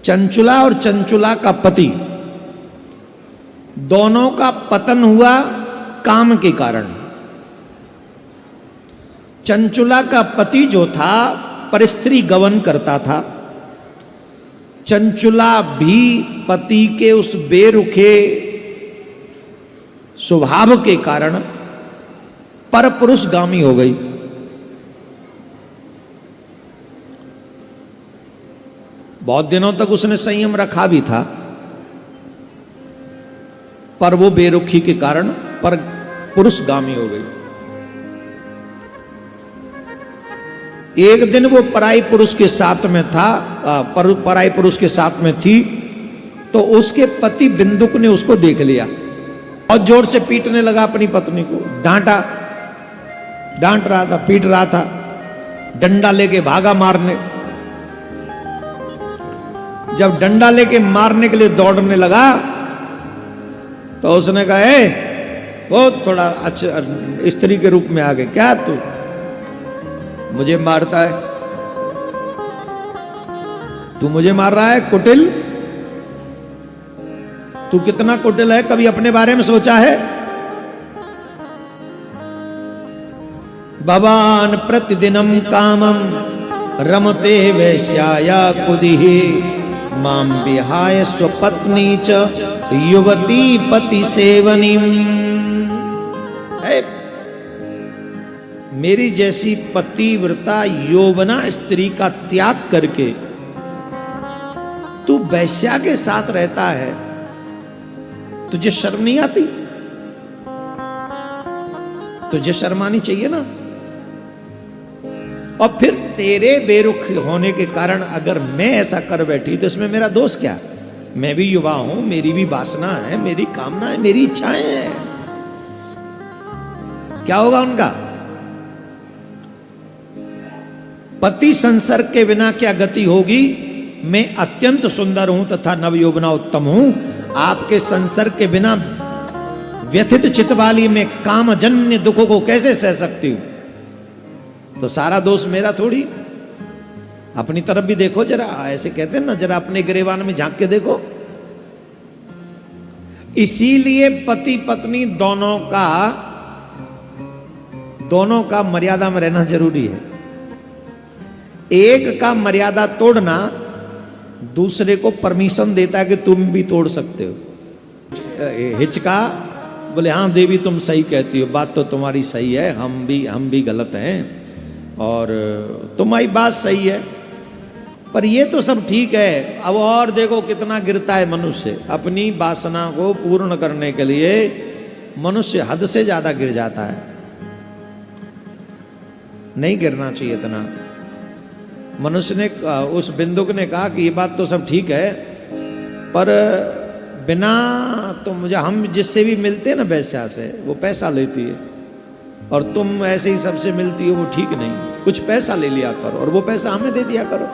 चंचुला और चंचुला का पति दोनों का पतन हुआ काम के कारण। चंचुला का पति जो था परस्त्री गमन करता था। चंचुला भी पति के उस बेरुखे स्वभाव के कारण परपुरुषगामी हो गई। बहुत दिनों तक उसने संयम रखा भी था, पर वो बेरुखी के कारण पर पुरुषगामी हो गई। एक दिन वो पराई पुरुष के साथ में था, पराई पुरुष के साथ में थी, तो उसके पति बिंदुक ने उसको देख लिया और जोर से पीटने लगा अपनी पत्नी को। डांट रहा था, पीट रहा था, डंडा लेके भागा मारने। जब डंडा लेके मारने के लिए दौड़ने लगा तो उसने कहा, वो थोड़ा अच्छा स्त्री के रूप में आ गए, क्या तू मुझे मारता है? तू मुझे मार रहा है? कुटिल, तू कितना कुटिल है, कभी अपने बारे में सोचा है? भवान प्रतिदिनम कामम रमते वैश्याया कुदिहि माम विहाय स्वपत्नी च युवती पति सेवनीम। मेरी जैसी पतिव्रता यौवना स्त्री का त्याग करके तू वैश्या के साथ रहता है, तुझे शर्म नहीं आती? तुझे शर्म आनी चाहिए ना। और फिर तेरे बेरुख होने के कारण अगर मैं ऐसा कर बैठी तो इसमें मेरा दोष क्या? मैं भी युवा हूं, मेरी भी वासना है, मेरी कामना है, मेरी इच्छाएं हैं। क्या होगा उनका? पति संसर्ग के बिना क्या गति होगी? मैं अत्यंत सुंदर हूं तथा नवयौवना उत्तम हूं, आपके संसर्ग के बिना व्यथित चित्त वाली मैं कामजन्य दुखों को कैसे सह सकती हूं? तो सारा दोष मेरा थोड़ी। अपनी तरफ भी देखो जरा, ऐसे कहते हैं ना, जरा अपने गिरेबान में झांक के देखो। इसीलिए पति पत्नी दोनों का मर्यादा में रहना जरूरी है। एक का मर्यादा तोड़ना दूसरे को परमिशन देता है कि तुम भी तोड़ सकते हो। हिचका, बोले हाँ देवी तुम सही कहती हो, बात तो तुम्हारी सही है, हम भी गलत हैं और तुम्हारी बात सही है, पर ये तो सब ठीक है। अब और देखो कितना गिरता है मनुष्य। अपनी वासना को पूर्ण करने के लिए मनुष्य हद से ज्यादा गिर जाता है। नहीं गिरना चाहिए इतना। मनुष्य ने, उस बिंदुक ने कहा कि ये बात तो सब ठीक है, पर बिना हम जिससे भी मिलते हैं ना वैश्या से, वो पैसा लेती है, और तुम ऐसे ही सबसे मिलती हो, वो ठीक नहीं। कुछ पैसा ले लिया करो और वो पैसा हमें दे दिया करो।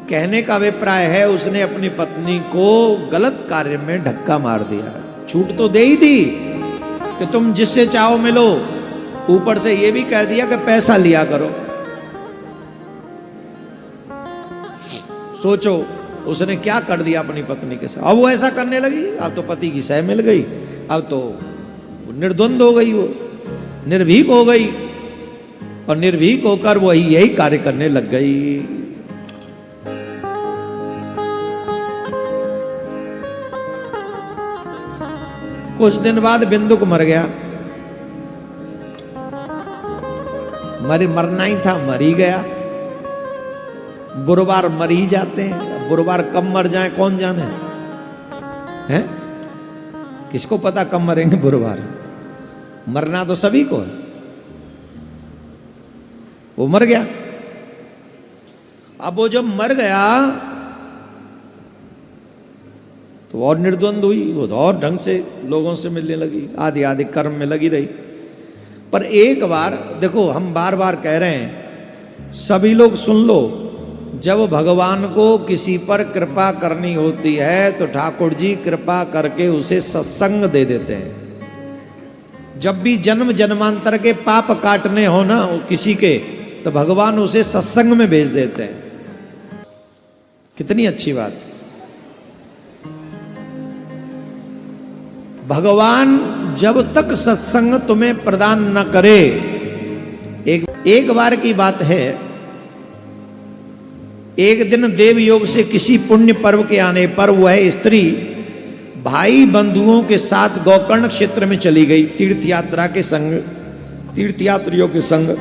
कहने का अभिप्राय है उसने अपनी पत्नी को गलत कार्य में धक्का मार दिया। छूट तो दे ही दी कि तुम जिससे चाहो मिलो, ऊपर से ये भी कह दिया कि पैसा लिया करो। सोचो उसने क्या कर दिया अपनी पत्नी के साथ। अब वो ऐसा करने लगी, अब तो पति की सह मिल गई, अब तो निर्द्वंद हो गई, वो निर्भीक हो गई, और निर्भीक होकर वो यही कार्य करने लग गई। कुछ दिन बाद बिंदुक मर गया। मरना ही था, मर ही गया। बुरबार मर ही जाते हैं। बुरबार कब मर जाए कौन जाने, हैं? किसको पता कब मरेंगे बुरबार? मरना तो सभी को है। वो मर गया। अब वो जब मर गया तो और निर्द्वंद हुई, वो तो और ढंग से लोगों से मिलने लगी, आदि आदि कर्म में लगी रही। पर एक बार देखो, हम बार बार कह रहे हैं, सभी लोग सुन लो, जब भगवान को किसी पर कृपा करनी होती है तो ठाकुर जी कृपा करके उसे सत्संग दे देते हैं। जब भी जन्म जन्मांतर के पाप काटने हो ना किसी के, तो भगवान उसे सत्संग में भेज देते हैं। कितनी अच्छी बात। भगवान जब तक सत्संग तुम्हें प्रदान न करे, एक बार की बात है, एक दिन देव योग से किसी पुण्य पर्व के आने पर वह स्त्री भाई बंधुओं के साथ गोकर्ण क्षेत्र में चली गई, तीर्थ यात्रा के संग, तीर्थयात्रियों के संग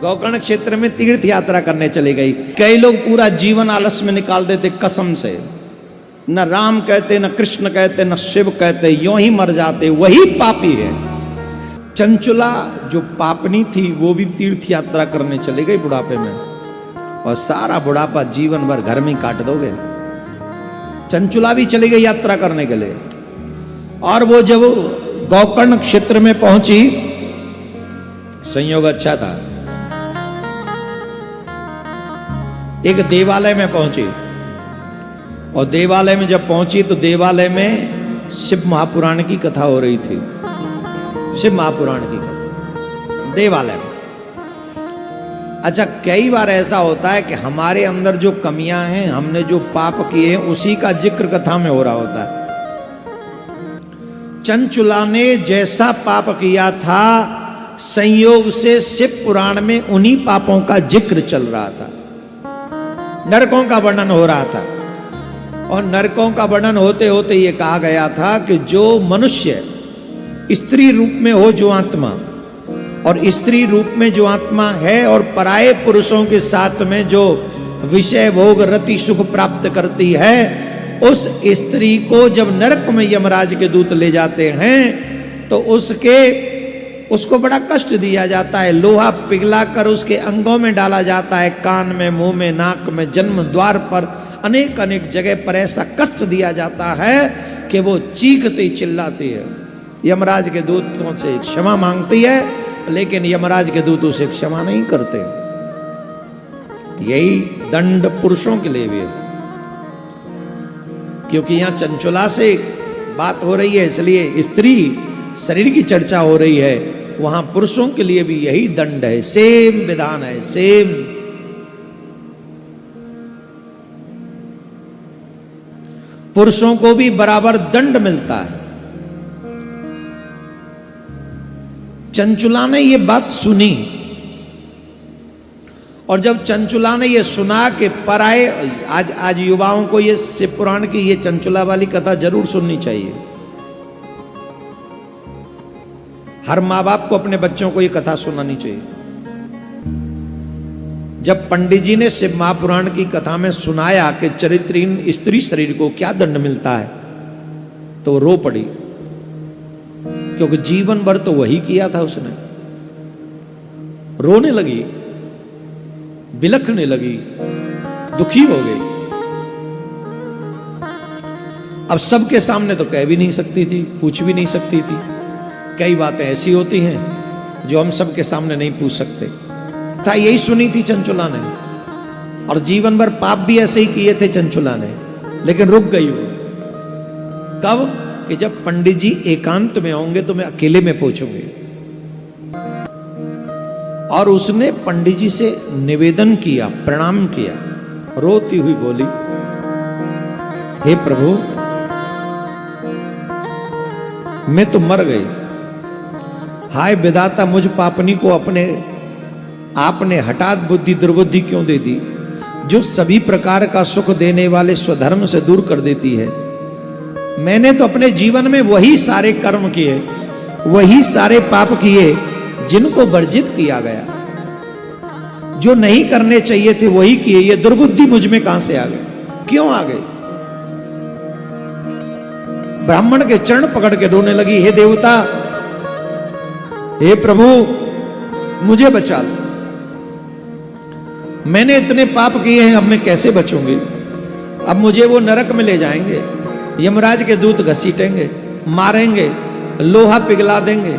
गोकर्ण क्षेत्र में तीर्थ यात्रा करने चली गई। कई लोग पूरा जीवन आलस में निकाल देते कसम से, न राम कहते, न कृष्ण कहते, न शिव कहते, यूं ही मर जाते, वही पापी है। चंचुला जो पापनी थी वो भी तीर्थ यात्रा करने चली गई बुढ़ापे में, और सारा बुढ़ापा जीवन भर घर में ही काट दोगे। चंचुला भी चली गई यात्रा करने के लिए, और वो जब गोकर्ण क्षेत्र में पहुंची, संयोग अच्छा था, एक देवालय में पहुंची, और देवालय में जब पहुंची तो देवालय में शिव महापुराण की कथा हो रही थी। शिव महापुराण की कथा देवालय में। अच्छा, कई बार ऐसा होता है कि हमारे अंदर जो कमियां हैं, हमने जो पाप किए हैं, उसी का जिक्र कथा में हो रहा होता है। चंचुला ने जैसा पाप किया था, संयोग से शिव पुराण में उन्हीं पापों का जिक्र चल रहा था, नरकों का वर्णन हो रहा था। और नरकों का वर्णन होते होते ये कहा गया था कि जो मनुष्य स्त्री रूप में हो जो आत्मा, और स्त्री रूप में जो आत्मा है और पराये पुरुषों के साथ में जो विषय भोग रति सुख प्राप्त करती है, उस स्त्री को जब नरक में यमराज के दूत ले जाते हैं तो उसको बड़ा कष्ट दिया जाता है। लोहा पिघलाकर उसके अंगों में डाला जाता है, कान में, मुंह में, नाक में, जन्म द्वार पर, अनेक अनेक जगह पर ऐसा कष्ट दिया जाता है कि वो चीखती चिल्लाती है। यमराज के दूतों से क्षमा मांगती है, लेकिन यमराज के दूत उसे क्षमा नहीं करते। यही दंड पुरुषों के लिए भी है, क्योंकि यहां चंचुला से बात हो रही है, इसलिए स्त्री शरीर की चर्चा हो रही है। वहां पुरुषों के लिए भी यही दंड है, सेम विधान है, सेम। पुरुषों को भी बराबर दंड मिलता है। चंचुला ने ये बात सुनी, और जब चंचुला ने ये सुना कि पराये, आज युवाओं को ये शिव पुराण की ये चंचुला वाली कथा जरूर सुननी चाहिए। हर माँ बाप को अपने बच्चों को ये कथा सुनानी चाहिए। जब पंडित जी ने शिव महापुराण की कथा में सुनाया कि चरित्रहीन स्त्री शरीर को क्या दंड मिलता है, तो वो रो पड़ी, क्योंकि जीवन भर तो वही किया था उसने। रोने लगी, बिलखने लगी, दुखी हो गई। अब सबके सामने तो कह भी नहीं सकती थी, पूछ भी नहीं सकती थी। कई बातें ऐसी होती हैं जो हम सबके सामने नहीं पूछ सकते। था यही सुनी थी चंचुला ने, और जीवन भर पाप भी ऐसे ही किए थे चंचुला ने, लेकिन रुक गई वो। कब? कि जब पंडित जी एकांत में होंगे तो मैं अकेले में पूछूंगी। और उसने पंडित जी से निवेदन किया, प्रणाम किया, रोती हुई बोली, हे प्रभु, मैं तो मर गई। हाय विधाता, मुझ पापनी को आपने हठात बुद्धि दुर्बुद्धि क्यों दे दी, जो सभी प्रकार का सुख देने वाले स्वधर्म से दूर कर देती है। मैंने तो अपने जीवन में वही सारे कर्म किए, वही सारे पाप किए जिनको वर्जित किया गया। जो नहीं करने चाहिए थे वही किए। ये दुर्बुद्धि मुझ में कहां से आ गई, क्यों आ गई? ब्राह्मण के चरण पकड़ के रोने लगी, हे देवता, हे प्रभु, मुझे बचा लो। मैंने इतने पाप किए हैं, अब मैं कैसे बचूंगी? अब मुझे वो नरक में ले जाएंगे, यमराज के दूत घसीटेंगे, मारेंगे, लोहा पिघला देंगे,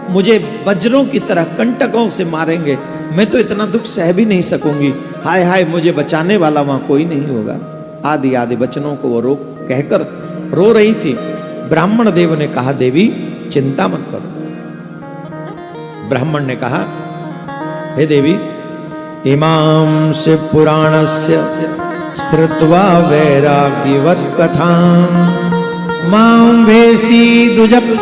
मुझे वज्रों की तरह कंटकों से मारेंगे। मैं तो इतना दुख सह भी नहीं सकूंगी। हाय हाय, मुझे बचाने वाला वहां कोई नहीं होगा। आदि आदि वचनों को वो कहकर रो रही थी। ब्राह्मण देव ने कहा, देवी चिंता मत करो। ब्राह्मण ने कहा, हे देवी, इमां शिवपुराणस्य श्रुत्वा वैराग्यवत् कथां मां भेषीदुज